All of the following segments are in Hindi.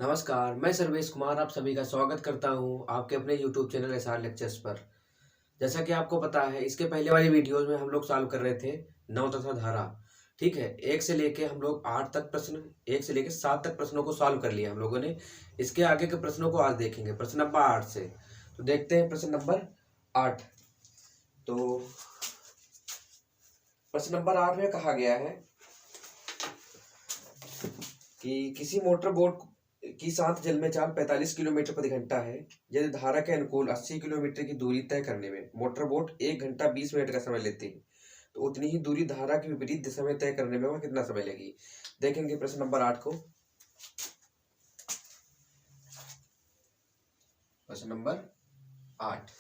नमस्कार, मैं सर्वेश कुमार आप सभी का स्वागत करता हूं आपके अपने YouTube चैनल एसआर लेक्चर्स पर। जैसा कि आपको पता है, इसके पहले वाली वीडियोस में हम लोग सॉल्व कर रहे थे नव तथा धारा। ठीक है, 1 से लेके हम लोग 8 तक प्रश्न, 1 से लेके 7 तक प्रश्नों को सॉल्व कर लिया हम लोगों ने। इसके आगे के प्रश्नों को आज देखेंगे, प्रश्न नंबर 8 से। तो देखते हैं प्रश्न नंबर 8। तो प्रश्न नंबर 8 में कहा गया है कि किसी मोटर बोट की शांत जल में चाल 45 किलोमीटर प्रति घंटा है। यदि धारा के अनुकूल 80 किलोमीटर की दूरी तय करने में मोटर बोट 1 घंटा 20 मिनट का समय लेती है, तो उतनी ही दूरी धारा के विपरीत दिशा में तय करने में वह कितना समय लेगी। देखेंगे प्रश्न नंबर 8 को। प्रश्न नंबर 8,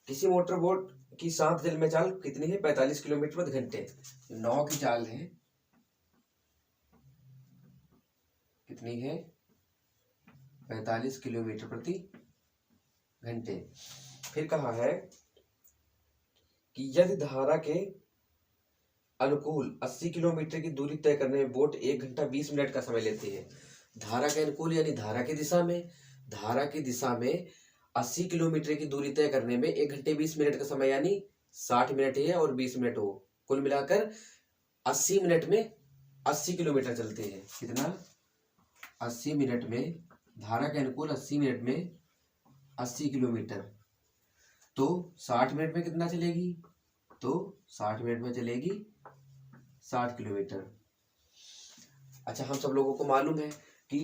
किसी मोटर बोट की शांत जल में चाल कितनी है? 45 किलोमीटर प्रति घंटे। नाव की चाल है, कितनी है? 45 किलोमीटर प्रति घंटे। फिर कहा है कि यदि धारा के अनुकूल 80 किलोमीटर की दूरी तय करने में बोट 1 घंटा 20 मिनट का समय लेती है। धारा के अनुकूल यानी धारा की दिशा में 80 किलोमीटर की दूरी तय करने में 1 घंटे 20 मिनट का समय यानी 60 मिनट है और 20 मिनट हो, कुल मिलाकर 80 मिनट में 80 किलोमीटर चलती है। कितना? 80 मिनट में, धारा के अनुकूल 80 मिनट में 80 किलोमीटर, तो 60 मिनट में कितना चलेगी? तो 60 मिनट में चलेगी 60 किलोमीटर। अच्छा, हम सब लोगों को मालूम है कि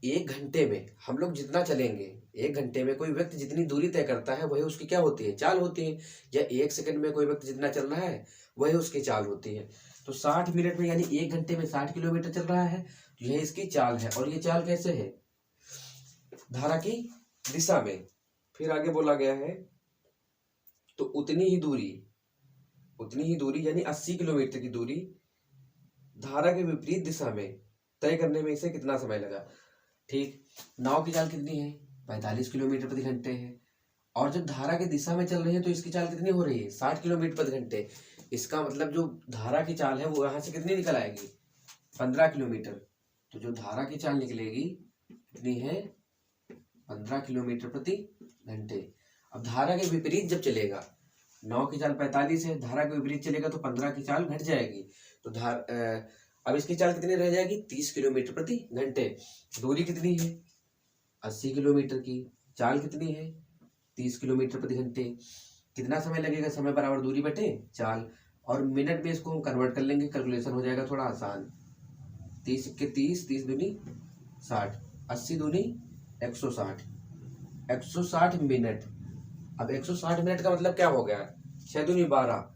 1 घंटे में हम लोग जितना चलेंगे, 1 घंटे में कोई व्यक्ति जितनी दूरी तय करता है वही उसकी क्या होती है? चाल होती है। या 1 सेकंड में कोई व्यक्ति जितना चल रहा है वही उसकी चाल होती है। तो 60 मिनट में यानी 1 घंटे में 60 किलोमीटर चल रहा है, तो यह इसकी चाल है। और ये चाल कैसे है? धारा की दिशा में। फिर आगे बोला गया है तो उतनी ही दूरी यानी 80 किलोमीटर की दूरी धारा के विपरीत दिशा में तय करने में इसे कितना समय लगा। ठीक, नाव की चाल कितनी है? 45 किलोमीटर प्रति घंटे है। और जब धारा की दिशा में चल रही है तो इसकी चाल कितनी हो रही है? 60 किलोमीटर प्रति घंटे। इसका मतलब जो धारा की चाल है वो यहाँ से कितनी निकल आएगी? 15 किलोमीटर। तो जो धारा की चाल निकलेगी कितनी है? 15 किलोमीटर प्रति घंटे। अब धारा के विपरीत जब चलेगा, नाव की चाल 45 है, धारा के विपरीत चलेगा तो 15 की चाल घट जाएगी। तो अब इसकी चाल कितनी रह जाएगी? 30 किलोमीटर प्रति घंटे। दूरी कितनी है? 80 किलोमीटर की। चाल कितनी है? 30 किलोमीटर प्रति घंटे। कितना समय लगेगा? समय बराबर दूरी बटे चाल। और मिनट में इसको हम कन्वर्ट कर लेंगे, कैलकुलेशन हो जाएगा थोड़ा आसान। 30 के 30, 30 दूनी 60, 80 दूनी 160, 160 मिनट। अब 160 मिनट का मतलब क्या हो गया? 6 दूनी 12,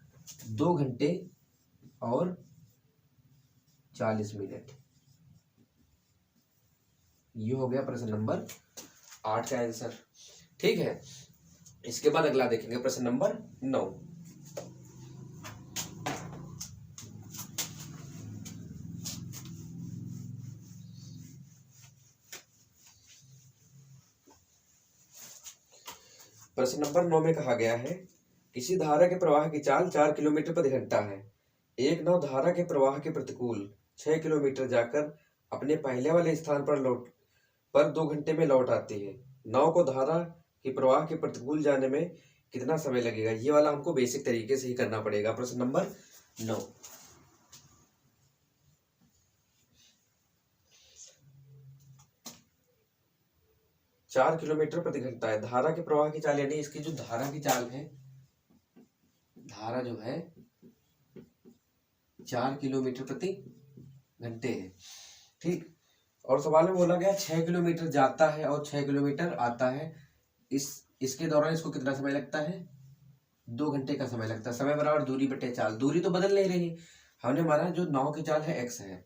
2 घंटे और 40 मिनट। ये हो गया प्रश्न नंबर 8 का आंसर। ठीक है, इसके बाद अगला देखेंगे प्रश्न नंबर 9। प्रश्न नंबर 9 में कहा गया है किसी धारा के प्रवाह की चाल 4 किलोमीटर प्रति घंटा है। एक नाव धारा के प्रवाह के प्रतिकूल 6 किलोमीटर जाकर अपने पहले वाले स्थान पर 2 घंटे में लौट आती है। नाव को धारा के प्रवाह के प्रतिकूल जाने में कितना समय लगेगा? ये वाला हमको बेसिक तरीके से ही करना पड़ेगा। प्रश्न नंबर 9, 4 किलोमीटर प्रति घंटा है। धारा के प्रवाह की चाल यानी इसकी जो धारा की चाल है, धारा जो है 4 किलोमीटर प्रति घंटे है। ठीक, और सवाल में बोला गया 6 किलोमीटर जाता है और 6 किलोमीटर आता है। इसके दौरान इसको कितना समय लगता है? 2 घंटे का समय लगता है। समय बराबर दूरी बटे चाल। दूरी तो बदल नहीं रही, हमने माना जो नाव की चाल है x है,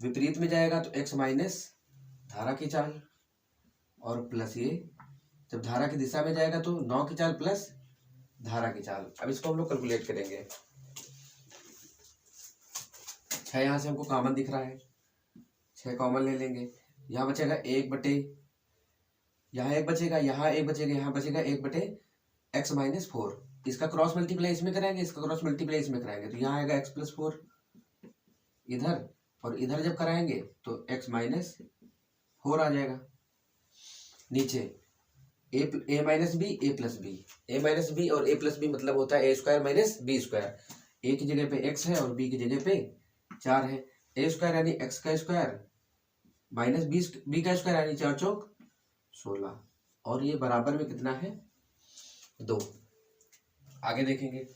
विपरीत में जाएगा तो x माइनस धारा की चाल और प्लस ये, जब धारा की दिशा में जाएगा तो नाव की चाल प्लस धारा की चाल। अब इसको हम लोग कैलकुलेट करेंगे। 6 यहाँ से हमको कॉमन दिख रहा है, 6 कॉमन ले लेंगे। यहाँ बचेगा 1 बटे, यहाँ 1 बचेगा, यहाँ 1 बचेगा, यहाँ बचेगा 1 बटे x माइनस 4। इसका क्रॉस मल्टीप्लाई इसमें कराएंगे, इसका क्रॉस मल्टीप्लाई इसमें कराएंगे, तो यहाँ आएगा x प्लस 4 इधर, और इधर जब कराएंगे तो x माइनस 4 आ जाएगा। नीचे ए माइनस बी ए प्लस बी, ए माइनस बी और ए प्लस बी मतलब होता है ए स्क्वायर माइनस बी स्क्वायर। ए की जगह पे एक्स है और बी की जगह पे 4 है। ए स्क्वायर यानी एक्स का स्क्वायर माइनस बी का स्क्वायर यानी 4 चौक 16, और ये बराबर में कितना है 2। आगे देखेंगे,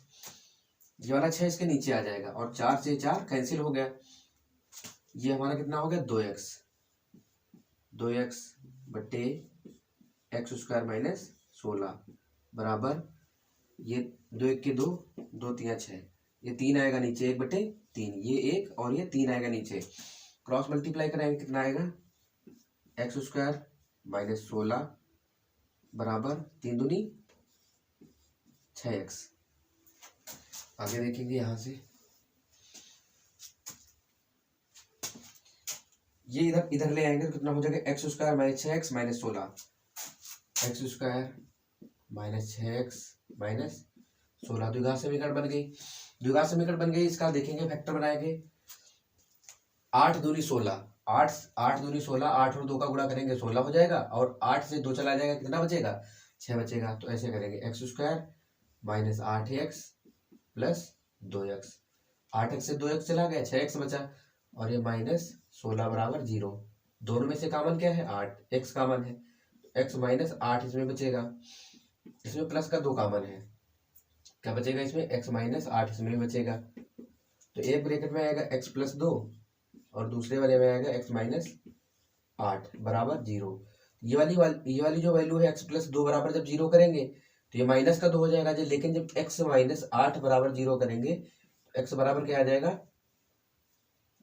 ये वाला 6 इसके नीचे आ जाएगा और 4 से 4 कैंसिल हो गया। ये हमारा कितना हो गया 2x, 2x बट्टे एक्स स्क्वायर माइनस 16 बराबर, ये 2 1 के 2, 2 3 6, ये 3 आएगा नीचे 1 बटे 3, ये 1 और ये 3 आएगा नीचे। क्रॉस मल्टीप्लाई कराएंगे कितना आएगा एक्स स्क्वायर माइनस 16 बराबर 3 दूनी 6x। आगे देखेंगे यहां से, ये इधर ले आएंगे तो कितना हो जाएगा x square minus 6x minus 16, x square minus 6x minus 16 द्विघात समीकरण बन गई। द्विघात समीकरण बन गई, इसका देखेंगे फैक्टर बनाएंगे। 8 दूनी 16, 8 दूनी 16, 8 और 2 का गुणा करेंगे 16 हो जाएगा, और 8 से 2 चला जाएगा कितना बचेगा 6 बचेगा। तो ऐसे करेंगे x square minus 8x plus 2x, 8x से 2x चला गया 6x बचा, और ये माइनस 16 बराबर 0। दोनों में से कॉमन क्या है 8, x कॉमन है, x माइनस 8 इसमें बचेगा, इसमें प्लस का 2 कॉमन है, क्या बचेगा इसमें x माइनस 8 इसमें भी बचेगा। तो एक ब्रैकेट में आएगा x प्लस 2 और दूसरे वाले में आएगा x माइनस 8 बराबर 0। ये वाली जो वैल्यू है x प्लस 2 बराबर जब 0 करेंगे तो ये माइनस का 2 हो जाएगा, लेकिन जब x माइनस 8 बराबर 0 करेंगे तो x बराबर क्या आ जाएगा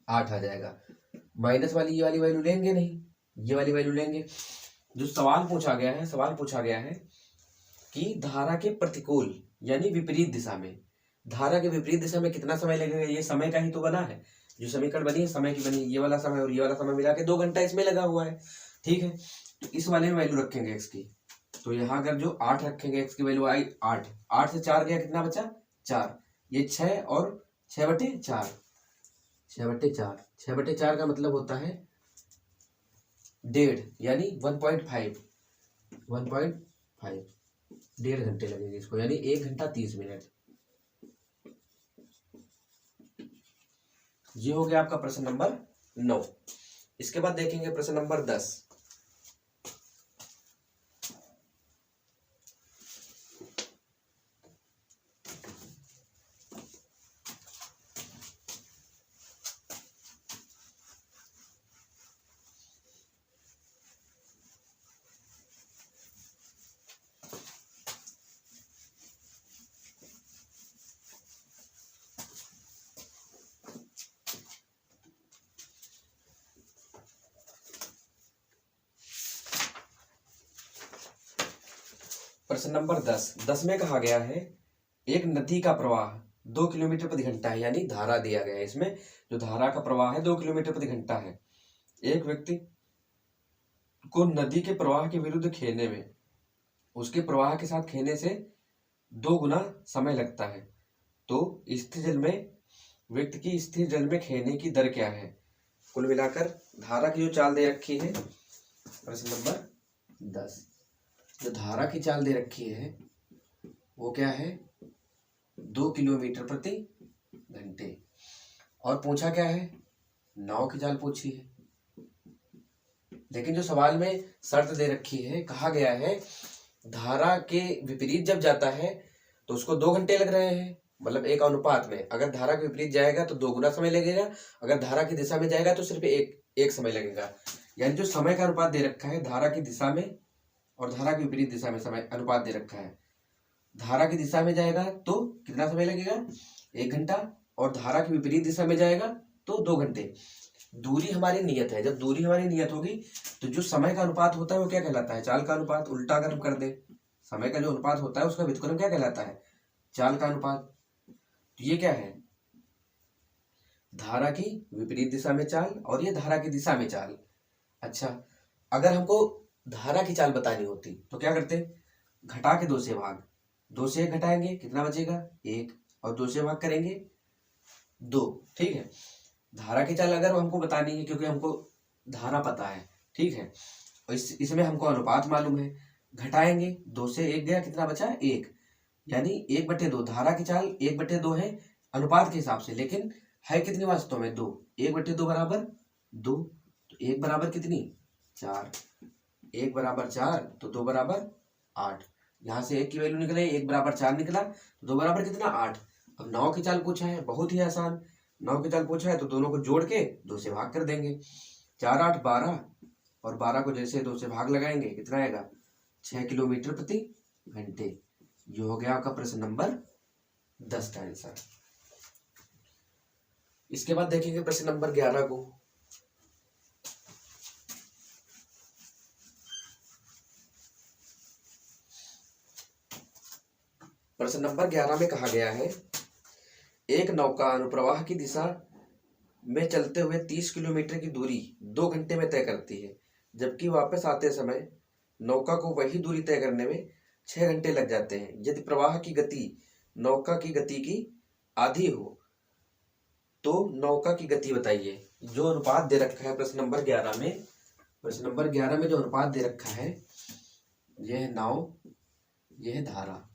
8 आ जाएगा। माइनस वाली ये वाली वैल्यू लेंगे नहीं, ये वाली वैल्यू लेंगे। जो सवाल पूछा गया है कि धारा के प्रतिकूल यानी विपरीत दिशा में, धारा के विपरीत दिशा में कितना समय लगेगा, ये समय का ही तो बना है, जो समीकरण बनी है समय की बनी, ये वाला समय और ये वाला समय मिला के 2 घंटा इसमें लगा हुआ है। ठीक है, तो इस वाले में वैल्यू रखेंगे x की, तो यहाँ अगर जो 8 रखेंगे x की वैल्यू आई 8, 8 से 4 गया कितना बचा 4, ये 6 और 6 बटे 4, 6 बटे 4, 6 बटे 4 का मतलब होता है 1.5 यानी 1.5, 1.5 घंटे लगेंगे इसको, यानी 1 घंटा 30 मिनट। ये हो गया आपका प्रश्न नंबर 9। इसके बाद देखेंगे प्रश्न नंबर 10। प्रश्न नंबर 10 में कहा गया है एक नदी का प्रवाह 2 किलोमीटर प्रति घंटा है, यानी धारा दिया गया है इसमें, जो धारा का प्रवाह है 2 किलोमीटर प्रति घंटा है। एक व्यक्ति को नदी के प्रवाह के विरुद्ध खेने में उसके प्रवाह के साथ खेने से 2 गुना समय लगता है, तो स्थिर जल में व्यक्ति की स्थिर जल में खेने की दर क्या है। कुल मिलाकर धारा की जो चाल दे रखी है, प्रश्न नंबर 10 जो धारा की चाल दे रखी है वो क्या है 2 किलोमीटर प्रति घंटे, और पूछा क्या है नाव की चाल पूछी है। लेकिन जो सवाल में शर्त दे रखी है, कहा गया है धारा के विपरीत जब जाता है तो उसको 2 घंटे लग रहे हैं, मतलब एक अनुपात में, अगर धारा के विपरीत जाएगा तो 2 गुना समय लगेगा, अगर धारा की दिशा में जाएगा तो सिर्फ एक समय लगेगा। यानी जो समय का अनुपात दे रखा है धारा की दिशा में और धारा की विपरीत दिशा में समय अनुपात दे रखा है, धारा की दिशा में जाएगा तो कितना समय लगेगा 1 घंटा, और धारा की विपरीत दिशा में जाएगा तो 2 घंटे। दूरी हमारी नियत है, जब दूरी हमारी नियत होगी तो जो समय का अनुपात होता है वो क्या कहलाता है चाल का अनुपात। उल्टा अगर हम कर दे, समय का जो अनुपात होता है उसका व्युत्क्रम क्या कहलाता है चाल का अनुपात। तो ये क्या है धारा की विपरीत दिशा में चाल और ये धारा की दिशा में चाल। अच्छा, अगर हमको धारा की चाल बतानी होती तो क्या करते, घटा के 2 से भाग, 2 से 1 घटाएंगे कितना बचेगा 1, और 2 से भाग करेंगे 2। ठीक है, धारा की चाल अगर हमको बतानी है, क्योंकि हमको धारा पता है ठीक है। और इसमें हमको अनुपात मालूम है, घटाएंगे 2 से 1 गया, कितना बचा 1, यानी 1/2। धारा की चाल 1/2 है अनुपात के हिसाब से, लेकिन है कितनी वास्तव में 2। 1/2 बराबर 2, तो 1 बराबर कितनी 4, 1 बराबर 4 तो 2 बराबर 8। यहाँ से 1 की वैल्यू निकले, 1 बराबर 4 निकला तो 2 बराबर कितना 8। अब 9 की चाल पूछा है, बहुत ही आसान। 9 की चाल पूछा है तो दोनों को जोड़ के 2 से भाग कर देंगे। 4 8 12, और 12 को जैसे 2 से भाग लगाएंगे कितना आएगा 6 किलोमीटर प्रति घंटे। ये हो गया आपका प्रश्न नंबर 10 का आंसर। इसके बाद देखेंगे प्रश्न नंबर 11 को। प्रश्न नंबर 11 में कहा गया है, एक नौका अनुप्रवाह की दिशा में चलते हुए 30 किलोमीटर की दूरी 2 घंटे में तय करती है, जबकि वापस आते समय नौका को वही दूरी तय करने में 6 घंटे लग जाते हैं। यदि प्रवाह की गति नौका की गति की आधी हो तो नौका की गति बताइए। जो अनुपात दे रखा है प्रश्न नंबर 11 में, प्रश्न नंबर 11 में जो अनुपात दे रखा है, यह है नाव, यह है धारा।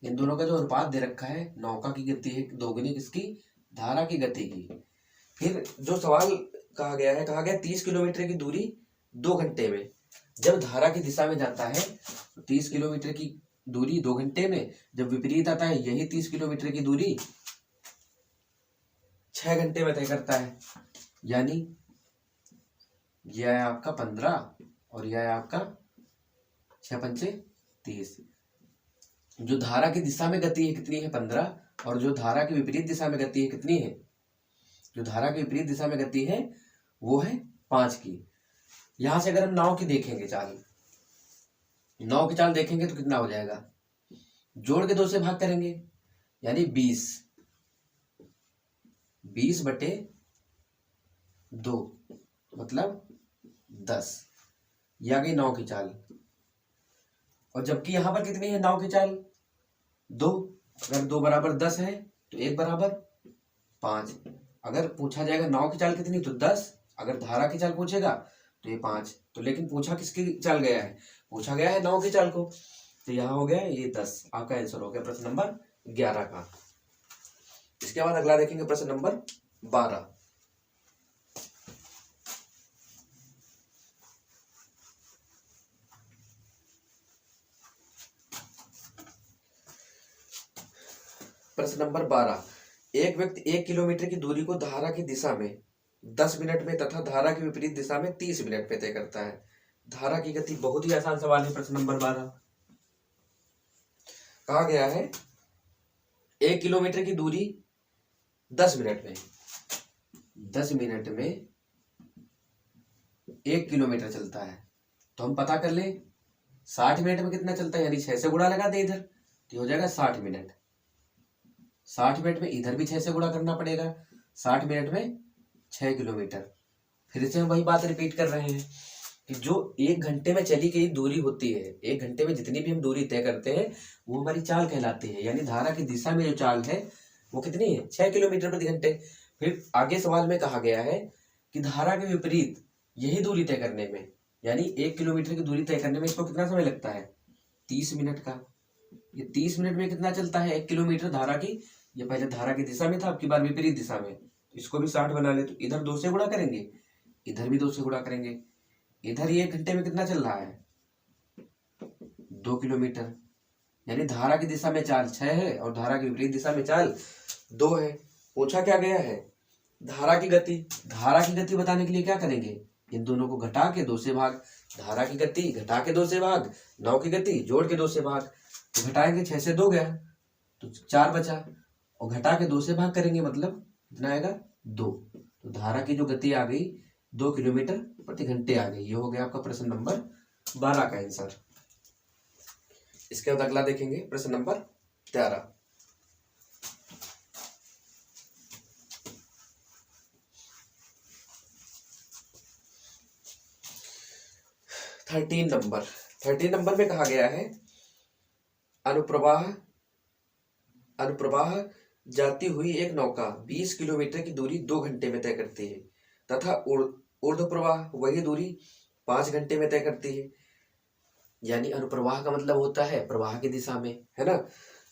इन दोनों का जो अनुपात दे रखा है, नौका की गति है दोगुनी किसकी, धारा की गति की। फिर जो सवाल कहा गया है, कहा गया 30 किलोमीटर की दूरी 2 घंटे में। जब धारा की दिशा में जाता है तो 30 किलोमीटर की दूरी 2 घंटे में, जब विपरीत आता है यही 30 किलोमीटर की दूरी 6 घंटे में तय करता है। यानी यह है आपका 15 और यह है आपका 6 पंचे 30। जो धारा की दिशा में गति है कितनी है 15, और जो धारा की विपरीत दिशा में गति है कितनी है, जो धारा की विपरीत दिशा में गति है वो है 5 की। यहां से अगर हम नाव की देखेंगे चाल, नाव की चाल देखेंगे तो कितना हो जाएगा, जोड़ के 2 से भाग करेंगे, यानी 20/2 मतलब 10। यह आ गई नाव की चाल। और जबकि यहां पर कितनी है नाव की चाल 2, अगर 2 बराबर 10 है तो 1 बराबर 5। अगर पूछा जाएगा नाव की चाल कितनी तो 10, अगर धारा की चाल पूछेगा तो ये 5। तो लेकिन पूछा किसकी चाल गया है, पूछा गया है नाव की चाल को, तो यहाँ हो गया ये 10। आपका आंसर हो गया प्रश्न नंबर 11 का। इसके बाद अगला देखेंगे प्रश्न नंबर 12। प्रश्न नंबर 12, एक व्यक्ति 1 किलोमीटर की दूरी को धारा की दिशा में 10 मिनट में तथा धारा की विपरीत दिशा में 30 मिनट में तय करता है। धारा की गति, बहुत ही आसान सवाल है प्रश्न नंबर 12। कहा गया है 1 किलोमीटर की दूरी 10 मिनट में, 10 मिनट में 1 किलोमीटर चलता है, तो हम पता कर लें 60 मिनट में कितना चलता है, यानी 6 से गुणा लगा दे इधर, तो हो जाएगा 60 मिनट। 60 मिनट में इधर भी 6 से गुणा करना पड़ेगा, 60 मिनट में 6 किलोमीटर। फिर से हम वही बात रिपीट कर रहे हैं कि जो 1 घंटे में चली गई दूरी होती है, 1 घंटे में जितनी भी हम दूरी तय करते हैं वो हमारी चाल कहलाती है। यानी धारा की दिशा में जो चाल है वो कितनी है 6 किलोमीटर प्रति घंटे। फिर आगे सवाल में कहा गया है कि धारा के विपरीत यही दूरी तय करने में, यानी 1 किलोमीटर की दूरी तय करने में इसको कितना समय लगता है 30 मिनट का। ये 30 मिनट में कितना चलता है 1 किलोमीटर धारा की, ये पहले धारा की दिशा में था, अब की बार विपरीत दिशा में, इसको भी 60 बना ले, तो इधर 2 से गुणा करेंगे, इधर भी 2 से गुणा करेंगे। इधर ये 1 घंटे में कितना चल रहा है 2 किलोमीटर, यानी धारा की दिशा में चाल 6 है और धारा की विपरीत दिशा में चाल 2 है। पूछा क्या गया है धारा की गति। धारा की गति बताने के लिए क्या करेंगे, इन दोनों को घटा के 2 से भाग, धारा की गति घटा के 2 से भाग, नाव की गति जोड़ के 2 से भाग। तो घटाएंगे 6 से 2 गया तो 4 बचा, और घटा के 2 से भाग करेंगे मतलब कितना आएगा 2। तो धारा की जो गति आ गई 2 किलोमीटर प्रति घंटे आ गई। ये हो गया आपका प्रश्न नंबर 12 का आंसर। इसके बाद अगला देखेंगे प्रश्न नंबर 13। थर्टीन नंबर में कहा गया है अनुप्रवाह जाती हुई एक नौका 20 किलोमीटर की दूरी 2 घंटे में तय करती है तथा ऊर्ध्व प्रवाह वही दूरी 5 घंटे में तय करती है। यानी अनुप्रवाह का मतलब होता है प्रवाह की दिशा में, है ना।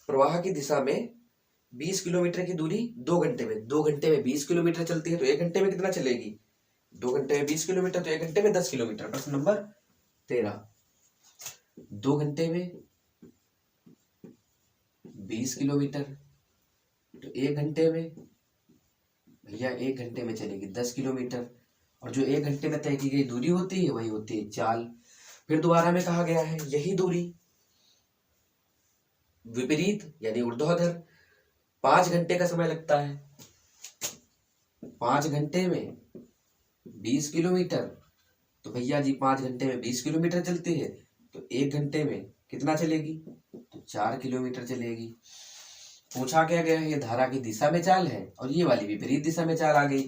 प्रवाह की दिशा में 20 किलोमीटर की दूरी 2 घंटे में, 2 घंटे में 20 किलोमीटर चलती है तो 1 घंटे में कितना चलेगी? 2 घंटे में 20 किलोमीटर तो 1 घंटे में 10 किलोमीटर। प्रश्न नंबर 13, 2 घंटे में 20 किलोमीटर तो 1 घंटे में, भैया 1 घंटे में चलेगी 10 किलोमीटर। और जो 1 घंटे में तय की गई दूरी होती है वही होती है चाल। फिर दोबारा में कहा गया है यही दूरी विपरीत यानी ऊर्ध्वाधर 5 घंटे का समय लगता है। 5 घंटे में 20 किलोमीटर तो भैया जी 5 घंटे में 20 किलोमीटर चलती है तो 1 घंटे में कितना चलेगी? तो 4 किलोमीटर चलेगी। पूछा क्या गया है? ये धारा की दिशा में चाल है और ये वाली विपरीत दिशा में चाल आ गई।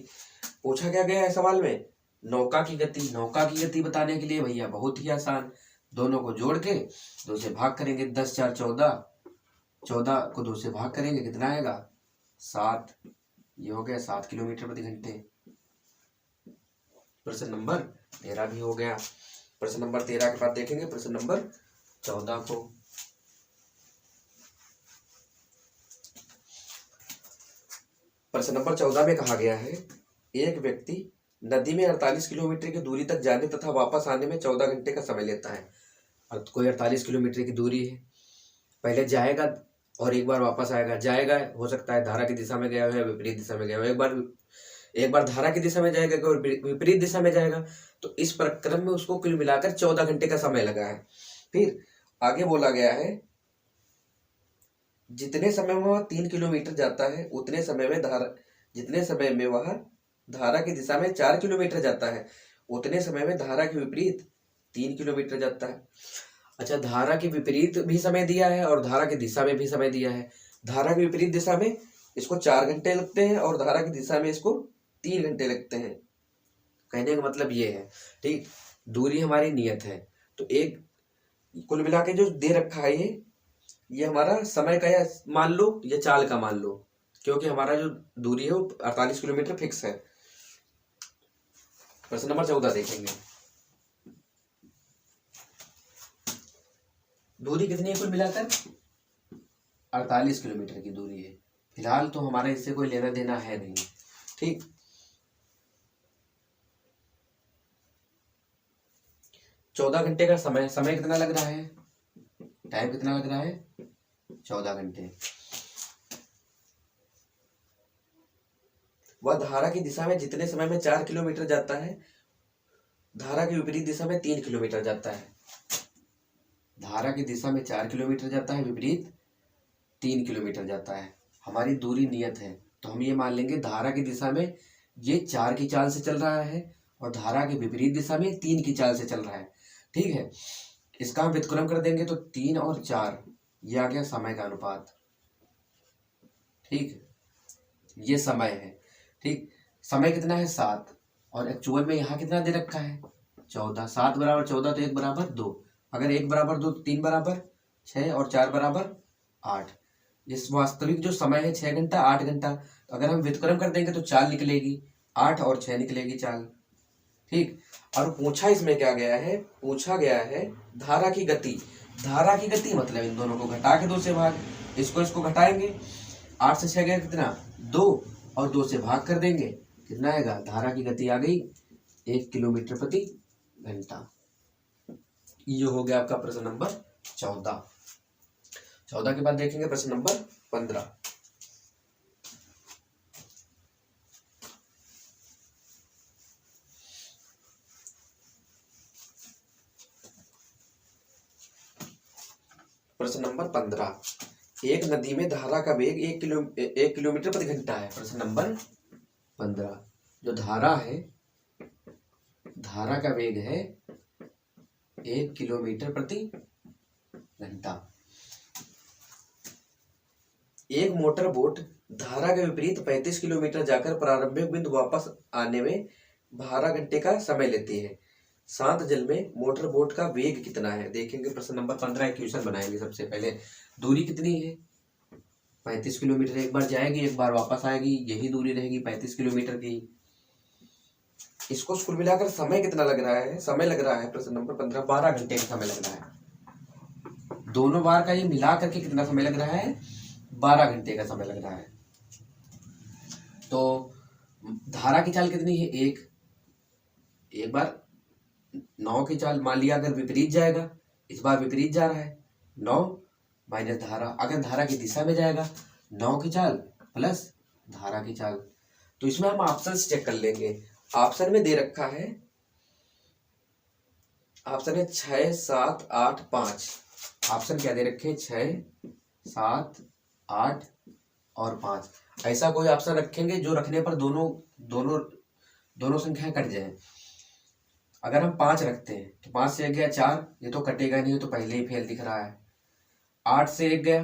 पूछा क्या गया है सवाल में? नौका की गति। नौका की गति बताने के लिए भैया बहुत ही आसान, दोनों को जोड़ के 2 से भाग करेंगे, 10 4 14, 14 को 2 से भाग करेंगे कितना आएगा? 7। ये हो गया 7 किलोमीटर प्रति घंटे। प्रश्न नंबर 13 भी हो गया। प्रश्न नंबर 13 के बाद देखेंगे प्रश्न नंबर 14 को। प्रश्न नंबर 14 में कहा गया है एक व्यक्ति नदी में 48 किलोमीटर की दूरी तक जाने तथा वापस आने में 14 घंटे का समय लेता है। और कोई 48 किलोमीटर की दूरी है, पहले जाएगा और एक बार वापस आएगा। जाएगा हो सकता है धारा की दिशा में गया हो या विपरीत दिशा में गया हो, एक बार धारा की दिशा में जाएगा और विपरीत दिशा में जाएगा, तो इस प्रक्रम में उसको कुल मिलाकर 14 घंटे का समय लगा है। फिर आगे बोला गया है जितने समय में वह 3 किलोमीटर जाता है उतने समय में जितने समय में वह धारा की दिशा में 4 किलोमीटर जाता है उतने समय में धारा के विपरीत 3 किलोमीटर जाता है। अच्छा, धारा के विपरीत भी समय दिया है और धारा की दिशा में भी समय दिया है। धारा की विपरीत दिशा में इसको 4 घंटे लगते हैं और धारा की दिशा में इसको 3 घंटे लगते हैं। कहने का मतलब ये है, ठीक, दूरी हमारी नियत है तो एक कुल मिला के जो दे रखा है ये हमारा समय का या मान लो या चाल का मान लो, क्योंकि हमारा जो दूरी है वो 48 किलोमीटर फिक्स है। प्रश्न नंबर 14 देखेंगे। दूरी कितनी है कुल मिलाकर? 48 किलोमीटर की दूरी है। फिलहाल तो हमारा इससे कोई लेना देना है नहीं, ठीक। चौदह घंटे का समय कितना लग रहा है? टाइम कितना लग रहा है? 14 घंटे। वह धारा की दिशा में जितने समय में 4 किलोमीटर जाता है धारा की विपरीत दिशा में 3 किलोमीटर जाता है। धारा की दिशा में 4 किलोमीटर जाता है, विपरीत 3 किलोमीटर जाता है। हमारी दूरी नियत है तो हम ये मान लेंगे धारा की दिशा में ये 4 की चाल से चल रहा है और धारा के विपरीत दिशा में 3 की चाल से चल रहा है, ठीक है। इसका हम व्युत्क्रम कर देंगे तो 3 और 4 ये आ गया समय का अनुपात, ठीक। ये समय है, ठीक। समय कितना है? 7 और एक्चुअल में यहाँ कितना दे रखा है? 14। 7 बराबर 14 तो 1 बराबर 2। अगर 1 बराबर 2 3 बराबर 6 और 4 बराबर 8। इस वास्तविक जो समय है 6 घंटा 8 घंटा, तो अगर हम व्युत्क्रम कर देंगे तो चाल निकलेगी 8 और 6 निकलेगी चाल, ठीक। और पूछा इसमें क्या गया है? पूछा गया है धारा की गति। धारा की गति मतलब इन दोनों को घटा के 2 से भाग, इसको घटाएंगे, 8 से 6 गया कितना? 2 और 2 से भाग कर देंगे कितना आएगा? धारा की गति आ गई 1 किलोमीटर प्रति घंटा। ये हो गया आपका प्रश्न नंबर 14। 14 के बाद देखेंगे प्रश्न नंबर 15। प्रश्न नंबर 15, एक नदी में धारा का वेग 1 किलोमीटर प्रति घंटा है। प्रश्न नंबर 15, जो धारा है, धारा का वेग है 1 किलोमीटर प्रति घंटा। एक मोटर बोट धारा के विपरीत 35 किलोमीटर जाकर प्रारंभिक बिंदु वापस आने में 12 घंटे का समय लेती है। शांत जल में मोटर बोट का वेग कितना है? देखेंगे प्रश्न नंबर 15 इक्वेशन बनाएंगे। सबसे पहले दूरी कितनी है? 35 किलोमीटर। एक बार जाएगी एक बार वापस आएगी, यही दूरी रहेगी 35 किलोमीटर की। इसको कुल मिलाकर समय कितना लग रहा है? समय लग रहा है प्रश्न नंबर 15 12 घंटे का समय लग रहा है। दोनों बार का ये मिला करके कितना समय लग रहा है? 12 घंटे का समय लग रहा है। तो धारा की चाल कितनी है? एक बार 9 की चाल मान लिया, अगर विपरीत जाएगा, इस बार विपरीत जा रहा है, 9 माइनस धारा, अगर धारा की दिशा में जाएगा 9 की चाल प्लस धारा की चाल। तो इसमें हम ऑप्शन चेक कर लेंगे। ऑप्शन में दे रखा है, ऑप्शन है 6 7 8 5। ऑप्शन क्या दे रखे हैं? 6 7 8 और 5। ऐसा कोई ऑप्शन रखेंगे जो रखने पर दोनों दोनों दोनों संख्याएं कट जाए। अगर हम 5 रखते हैं तो 5 से 1 गया 4, ये तो कटेगा नहीं, ये तो पहले ही फेल दिख रहा है। 8 से 1 गया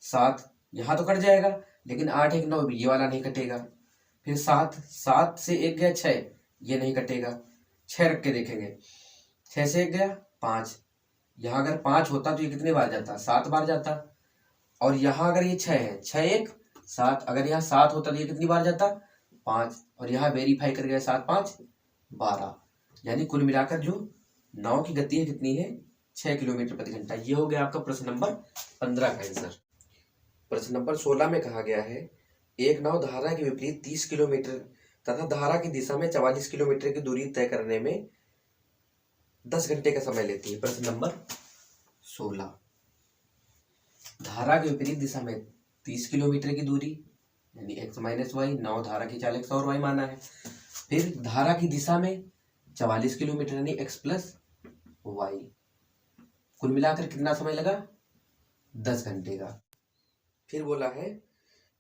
7, यहाँ तो कट जाएगा, लेकिन 8 1 9, ये वाला नहीं कटेगा। फिर 7 से 1 गया 6, ये नहीं कटेगा। 6 रख के देखेंगे, 6 से 1 गया 5, यहाँ अगर 5 होता तो ये कितने बार जाता? 7 बार जाता। और यहाँ अगर ये 6 है, 6 1 7, अगर यहाँ 7 होता तो ये कितनी बार जाता? 5। और यहाँ वेरीफाई कर गया 7 5 12। यानी कुल मिलाकर जो नाव की गति है कितनी है? 6 किलोमीटर प्रति घंटा। ये हो गया आपका प्रश्न नंबर 15 का आंसर। प्रश्न नंबर 16 में कहा गया है, एक नाव धारा के विपरीत 30 किलोमीटर तथा धारा की दिशा में 44 किलोमीटर की दूरी तय करने में 10 घंटे का समय लेती है। प्रश्न नंबर 16, धारा के विपरीत दिशा में 30 किलोमीटर की दूरी यानी x माइनस वाई, नाव धारा की चाल x और y माना है। फिर धारा की दिशा में 44 किलोमीटर यानी x प्लस वाई। कुल मिलाकर कितना समय लगा? 10 घंटे का। फिर बोला है,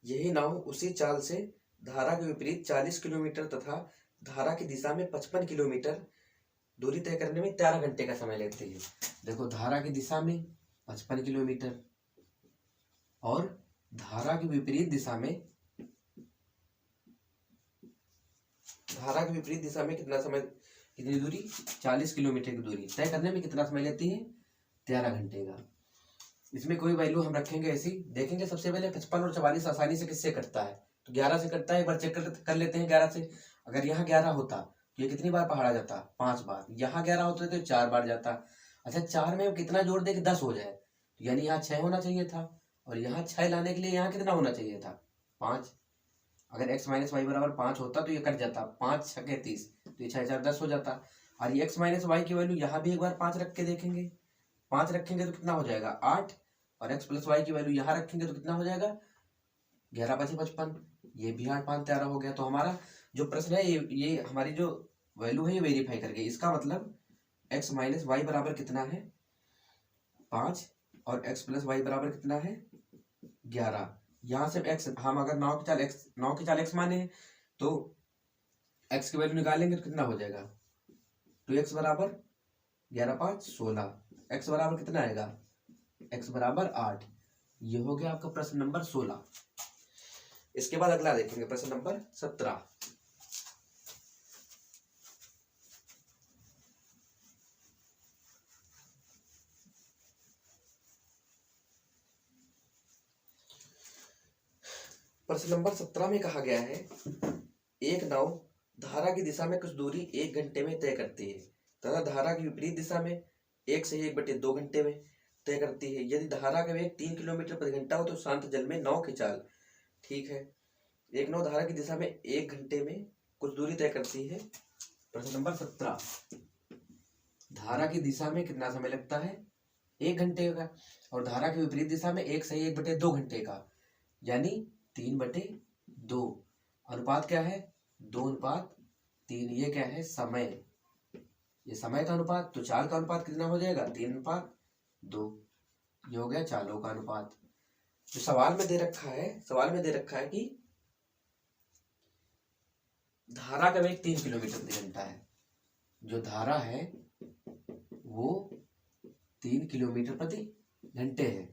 यही नाव उसी चाल से धारा के विपरीत 40 किलोमीटर तथा धारा की दिशा में 55 किलोमीटर दूरी तय करने में 13 घंटे का समय लेती है। देखो, धारा की दिशा में 55 किलोमीटर और धारा की विपरीत दिशा में कितना समय, कितनी दूरी? 40 किलोमीटर की दूरी तय करने में कितना समय लेती है? 13 घंटे का। इसमें कोई वैल्यू हम रखेंगे ऐसी, देखेंगे सबसे पहले 55 और 44 आसानी से किससे कटता है? तो 11 से कटता है। एक बार चेक कर लेते हैं 11 से। अगर यहाँ 11 होता तो ये कितनी बार पहाड़ा जाता? 5 बार। यहाँ 11 होता तो 4 बार जाता। अच्छा, 4 में कितना जोड़ दे कि 10 हो जाए? यानी यहाँ 6 होना चाहिए था, और यहाँ 6 लाने के लिए यहाँ कितना होना चाहिए था? 5। अगर x माइनस वाई बराबर 5 होता तो ये कट जाता, 5 6 30, तो ये 6 4 10 हो जाता। और ये x माइनस वाई की वैल्यू यहाँ भी एक बार 5 रख के देखेंगे। 5 रखेंगे तो कितना हो जाएगा? 8। और x प्लस वाई की वैल्यू यहाँ रखेंगे तो कितना हो जाएगा? 11 5 55, ये भी 8 5 13 हो गया। तो हमारा जो प्रश्न है ये हमारी जो वैल्यू है ये वेरीफाई कर गई। इसका मतलब x माइनस वाई बराबर कितना है? 5, और x प्लस वाई बराबर कितना है? 11। यहाँ से x, हम अगर 9 की चाल x माने तो x की वैल्यू निकालेंगे तो कितना हो जाएगा? 2x बराबर 11 5 16। x बराबर कितना आएगा? x बराबर 8। ये हो गया आपका प्रश्न नंबर 16। इसके बाद अगला देखेंगे प्रश्न नंबर 17। प्रश्न नंबर 17 में कहा गया है, एक नाव धारा की दिशा में कुछ दूरी 1 घंटे में तय करती है तथा धारा की विपरीत दिशा में 1 से 1/2 घंटे में तय करती है। यदि धारा का वेग 3 किलोमीटर प्रति घंटा हो तो शांत जल में नाव की चाल। ठीक है, एक नाव धारा की दिशा में 1 घंटे में कुछ दूरी तय करती है। प्रश्न नंबर 17, धारा की दिशा में कितना समय लगता है? 1 घंटे का। और धारा की विपरीत दिशा में 1 से 1/2 घंटे का, यानी 3/2। अनुपात क्या है? 2:3। ये क्या है? समय। ये समय का अनुपात, तो चाल का अनुपात कितना हो जाएगा? 3:2। ये हो गया चालों का अनुपात। जो सवाल में दे रखा है कि धारा का वेग 3 किलोमीटर प्रति घंटा है। जो धारा है वो 3 किलोमीटर प्रति घंटे है।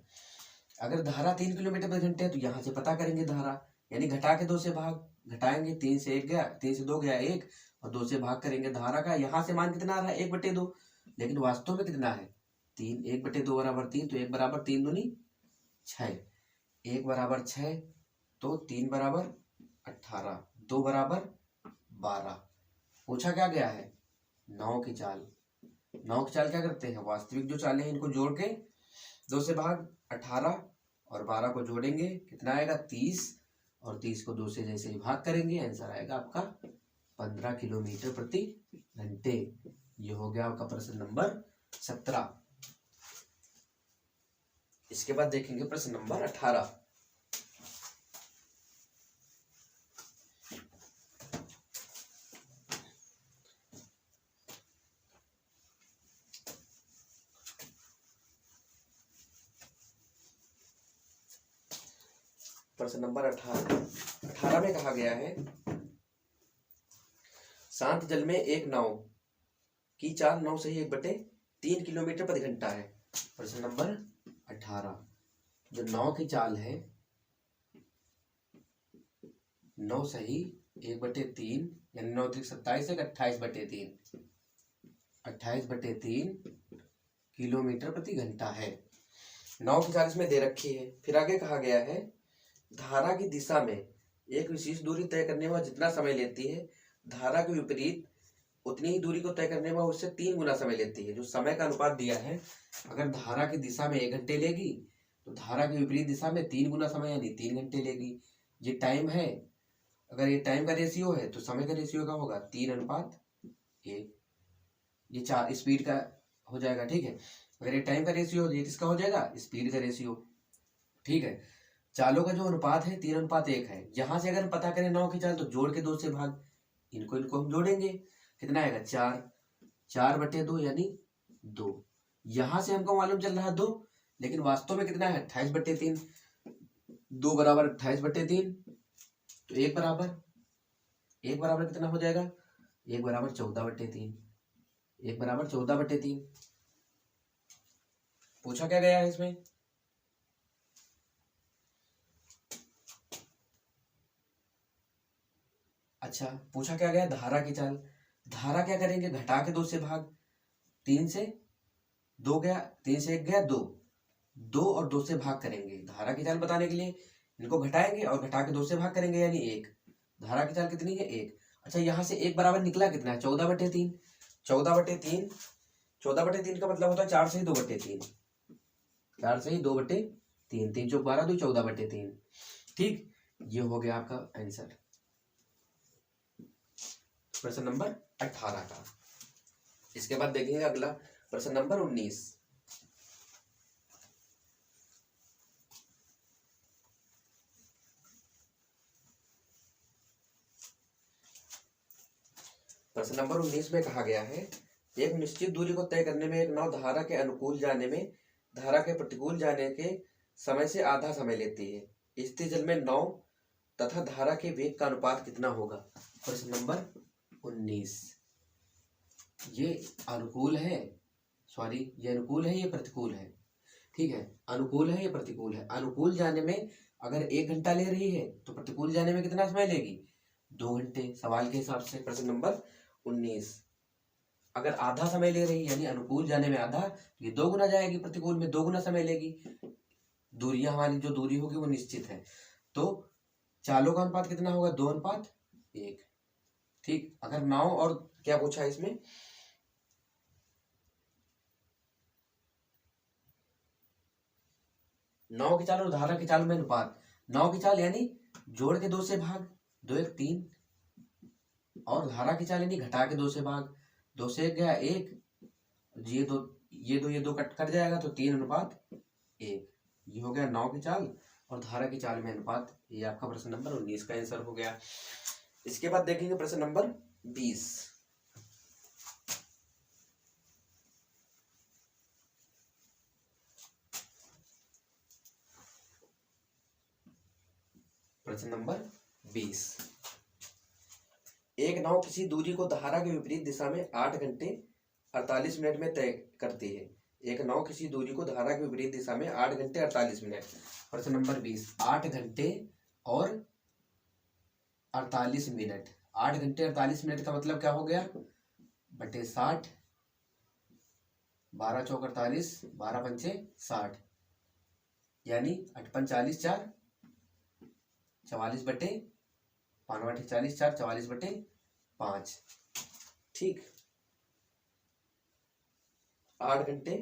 अगर धारा 3 किलोमीटर प्रति घंटे है तो यहाँ से पता करेंगे धारा, यानी घटा के 2 से भाग, घटाएंगे 3 से 1 गया, 3 से 2 गया 1, और 2 से भाग करेंगे। धारा का यहाँ से मान कितना आ रहा है? 1/2, लेकिन वास्तव में कितना है? 3। 1/2 बराबर 3, तो 1 बराबर 3 दूनी 6, 1 बराबर 6, तो 3 बराबर 18, 2 बराबर 12। पूछा क्या गया है, नाव की चाल। नाव की चाल क्या करते हैं, वास्तविक जो चालें हैं इनको जोड़ के 2 से भाग, 18 और 12 को जोड़ेंगे, कितना आएगा 30, और 30 को 2 से जैसे ही भाग करेंगे आंसर आएगा आपका 15 किलोमीटर प्रति घंटे। ये हो गया आपका प्रश्न नंबर 17। इसके बाद देखेंगे प्रश्न नंबर 18। प्रश्न नंबर 18 में कहा गया है, शांत जल में एक नाव की चाल 9 सही 1/3 किलोमीटर प्रति घंटा है। प्रश्न नंबर 18, जो नाव की चाल है 9 सही 1/3 यानी 9 3 27 है, 28/3 28/3 किलोमीटर प्रति घंटा है। नाव की चाल इसमें दे रखी है। फिर आगे कहा गया है, धारा की दिशा में एक विशेष दूरी तय करने में जितना समय लेती है, धारा के विपरीत उतनी ही दूरी को तय करने में उससे 3 गुना समय लेती है। जो समय का अनुपात दिया है, अगर धारा की दिशा में 1 घंटे लेगी तो धारा के विपरीत दिशा में 3 गुना समय यानी 3 घंटे लेगी। ये टाइम है, अगर ये टाइम का रेशियो है तो समय का रेशियो का होगा 3:1। ये 4 स्पीड का हो जाएगा, ठीक है। अगर ये टाइम का रेशियो, ये किसका हो जाएगा, स्पीड का रेशियो, ठीक है। चालों का जो अनुपात है 3:1 है। यहां से अगर हम पता करें नाव की चाल तो जोड़ के 2 से भाग, इनको हम जोड़ेंगे, कितना आएगा 4, 4/2 यानी 2। यहां से हमको मालूम चल रहा है 2, लेकिन वास्तव में कितना है 28/3। 2 बराबर 28/3, तो 1 बराबर कितना हो जाएगा, 1 बराबर 14/3। 1 बराबर 14/3। पूछा क्या गया है इसमें, अच्छा पूछा क्या गया, धारा की चाल। धारा क्या करेंगे, घटा के 2 से भाग, 3 से 2 गया, 3 से 1 गया 2, 2 और 2 से भाग करेंगे। धारा की चाल बताने के लिए इनको घटाएंगे और घटा के 2 से भाग करेंगे यानी 1। धारा की चाल कितनी है 1। अच्छा यहाँ से 1 बराबर निकला कितना है 14/3। 14/3, 14/3 का मतलब होता है 4 से ही 2/3, 4 से ही 2/3, 3 चौक 12, 2 14/3, ठीक। ये हो गया आपका आंसर प्रश्न नंबर 18 का। इसके बाद देखेंगे अगला प्रश्न नंबर 19। प्रश्न नंबर 19 में कहा गया है, एक निश्चित दूरी को तय करने में एक नाव धारा के अनुकूल जाने में धारा के प्रतिकूल जाने के समय से आधा समय लेती है। स्थिर जल में नाव तथा धारा के वेग का अनुपात कितना होगा। प्रश्न नंबर 19, ये अनुकूल है, सॉरी ये अनुकूल है, ये प्रतिकूल है, ठीक है। अनुकूल है, ये प्रतिकूल है। अनुकूल जाने में अगर 1 घंटा ले रही है तो प्रतिकूल जाने में कितना समय लेगी, 2 घंटे, सवाल के हिसाब से। प्रश्न नंबर 19, अगर आधा समय ले रही यानी अनुकूल जाने में आधा, ये 2 गुना जाएगी, प्रतिकूल में 2 गुना समय लेगी। दूरियां हमारी जो दूरी होगी वो निश्चित है, तो चालों का अनुपात कितना होगा 2:1, ठीक। अगर नाव और क्या पूछा है इसमें, नाव की चाल और धारा की चाल में अनुपात। नाव की चाल यानी जोड़ के 2 से भाग, 2:1 3, और धारा की चाल यानी घटा के 2 से भाग, 2 से 1 गया 1, ये दो कट जाएगा तो 3:1। ये हो गया नाव की चाल और धारा की चाल में अनुपात। ये आपका प्रश्न नंबर 19 का आंसर हो गया। इसके बाद देखेंगे प्रश्न नंबर 20। प्रश्न नंबर 20, एक नाव किसी दूरी को धारा के विपरीत दिशा में 8 घंटे 48 मिनट में तय करती है। एक नाव किसी दूरी को धारा के विपरीत दिशा में 8 घंटे 48 मिनट। प्रश्न नंबर 20, 8 घंटे और 48 मिनट। 8 घंटे 48 मिनट का मतलब क्या हो गया, बटे 60, 12 चौक 48, 12 पंचे 60, यानी 8 पंच 40, 4 44 बटे 5 बटे 40, 4 44 बटे 5। ठीक, 8 घंटे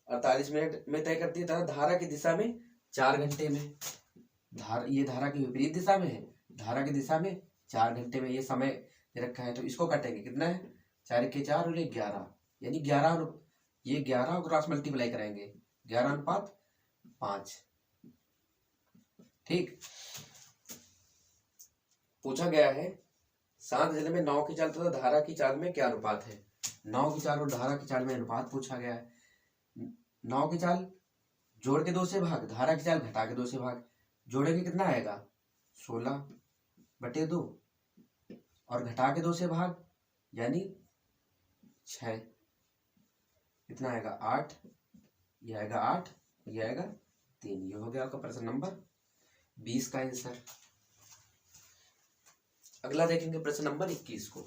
48 मिनट में तय करती है तथा धारा की दिशा में 4 घंटे में। ये धारा की विपरीत दिशा में है, धारा की दिशा में 4 घंटे में ये समय दे रखा है। तो इसको काटेंगे, कितना है 4 के 4 और 11, यानी 11, ये 11 क्रॉस मल्टीप्लाई कराएंगे 11:5। ठीक, पूछा गया है शांत जल में नाव की चाल तथा धारा की चाल में क्या अनुपात है। नाव की चाल और धारा की चाल में अनुपात पूछा गया है। नाव की चाल जोड़ के 2 से भाग, धारा की चाल घटा के 2 से भाग। जोड़ेंगे कितना आएगा 16/2 और घटा के 2 से भाग यानी 6, कितना आएगा 8, ये आएगा 8, ये आएगा 3। ये हो गया आपका प्रश्न नंबर 20 का आंसर। अगला देखेंगे प्रश्न नंबर 21 को।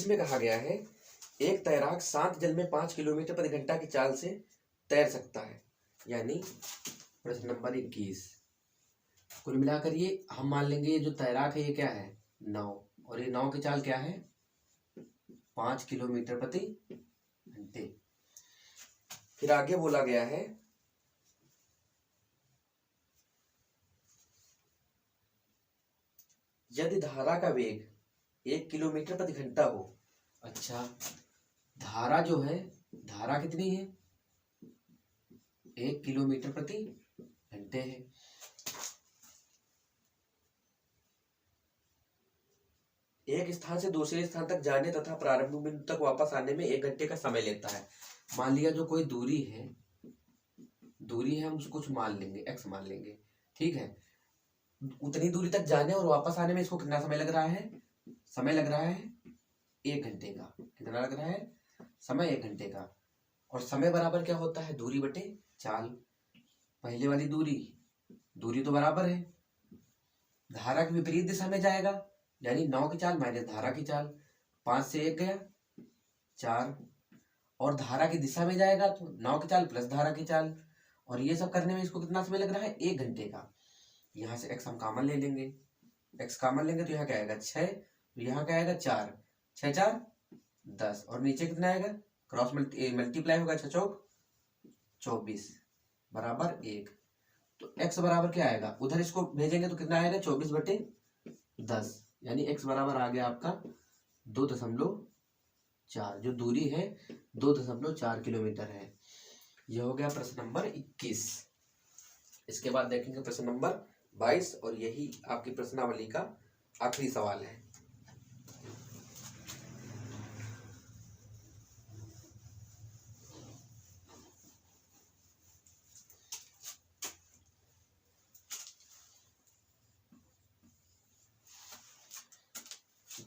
में कहा गया है एक तैराक शांत जल में 5 किलोमीटर प्रति घंटा की चाल से तैर सकता है, यानी प्रश्न नंबर 21। कुल मिलाकर ये हम मान लेंगे ये जो तैराक है ये क्या है नाव, और ये नाव की चाल क्या है 5 किलोमीटर प्रति घंटे। फिर आगे बोला गया है यदि धारा का वेग 1 किलोमीटर प्रति घंटा हो। अच्छा, धारा जो है, धारा कितनी है 1 किलोमीटर प्रति घंटे है। एक स्थान से दूसरे स्थान तक जाने तथा प्रारंभिक बिंदु तक वापस आने में 1 घंटे का समय लेता है। मान लिया जो कोई दूरी है हम उसको कुछ मान लेंगे, x मान लेंगे, ठीक है। उतनी दूरी तक जाने और वापस आने में इसको कितना समय लग रहा है, समय लग रहा है 1 घंटे का। कितना लग रहा है समय 1 घंटे का। और समय बराबर क्या होता है दूरी बटे चाल। पहले वाली दूरी तो बराबर है, धारा की विपरीत दिशा में जाएगा यानी नाव की चाल माइनस धारा की चाल, 5 से 1 गया 4, और धारा की दिशा में जाएगा तो नाव की चाल प्लस धारा की चाल। और ये सब करने में इसको कितना समय लग रहा है 1 घंटे का। यहाँ से x हम कॉमन ले लेंगे, x कॉमन लेंगे तो यहाँ क्या आएगा 6, तो यहाँ क्या आएगा 4, 6 4 10, और नीचे कितना आएगा क्रॉस मल्टीप्लाई होगा 6 चौक 24 बराबर 1। तो x बराबर क्या आएगा, उधर इसको भेजेंगे तो कितना आएगा 24/10, यानी x बराबर आ गया आपका 2.4। जो दूरी है 2.4 किलोमीटर है। यह हो गया प्रश्न नंबर 21। इसके बाद देखेंगे प्रश्न नंबर 22, और यही आपकी प्रश्नावली का आखिरी सवाल है।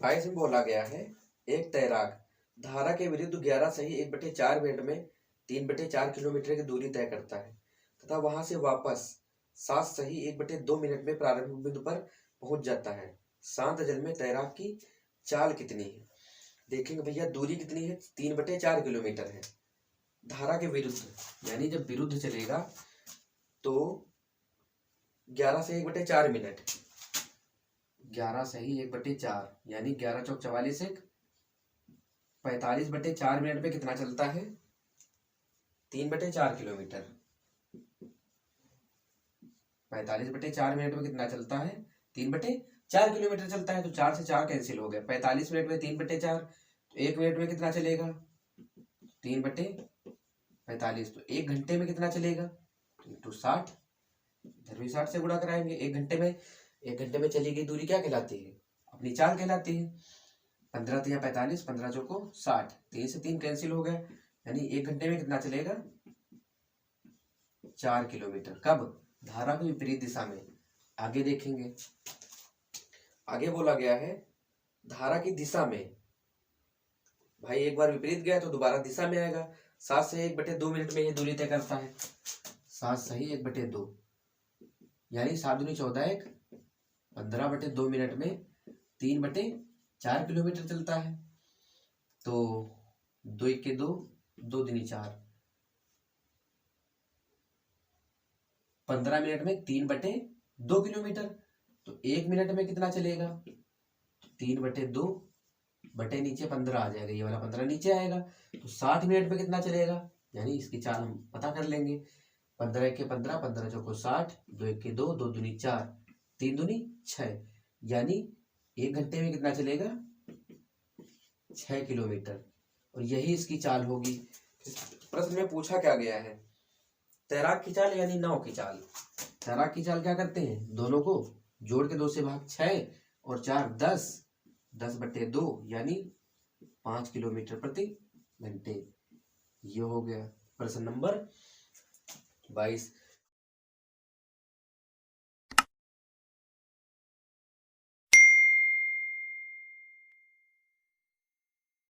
बाईस में बोला गया है एक तैराक धारा के विरुद्ध 11 सही 1/4 मिनट में 3/4 किलोमीटर की दूरी तय करता है तथा वहां से वापस 7 सही 1/2 मिनट में प्रारंभिक बिंदु पर पहुंच जाता है। शांत जल में तैराक की चाल कितनी है। देखेंगे भैया दूरी कितनी है 3/4 किलोमीटर है। धारा के विरुद्ध यानी जब विरुद्ध चलेगा तो 11 से 1/4 मिनट, 11 सही 1/4 यानी 11 चौक 44, 45/4 मिनट में कितना चलता है 3/4 किलोमीटर। 45/4 मिनट में कितना चलता है 3/4 किलोमीटर चलता है। तो 4 से 4 कैंसिल हो गया, 45 मिनट में 3/4, तो 1 मिनट में कितना चलेगा 3/45, तो 1 घंटे में कितना चलेगा तो 60, इधर भी 60 से गुणा कराएंगे। 1 घंटे में चली गई दूरी क्या कहलाती है अपनी चाल कहलाती है। 15 3 45, 15 चौको 60, 3 से 3 कैंसिल हो गया, यानी 1 घंटे में कितना चलेगा 4 किलोमीटर। कब धारा की विपरीत दिशा में। आगे देखेंगे, आगे बोला गया है धारा की दिशा में, भाई एक बार विपरीत गया तो दोबारा दिशा में आएगा। 7 से 1/2 मिनट में ये दूरी तय करता है। 7 सही 1/2 यानी 7 दूनी 14, 1 15/2 मिनट में 3/4 किलोमीटर चलता है। तो 2 1 के 2, 2 दूनी 4, 15 मिनट में 3/2 किलोमीटर। तो 1 मिनट में कितना चलेगा? 3/2 बटे नीचे 15 आ जाएगा, ये वाला 15 नीचे आएगा। तो 60 मिनट में कितना चलेगा? यानी इसकी चाल हम पता कर लेंगे। 15 के 15, 15 चौको 60, 2 1 के 2, 2 दूनी 4, 3 दूनी 6, यानी 1 घंटे में कितना चलेगा? 6 किलोमीटर। और यही इसकी चाल होगी। प्रश्न में पूछा क्या गया है? तैराक की चाल यानी नाव की चाल। तैराक की चाल क्या करते हैं? दोनों को जोड़ के 2 से भाग 6 और 4 10, 10/2 यानी 5 किलोमीटर प्रति घंटे। ये हो गया प्रश्न नंबर 22।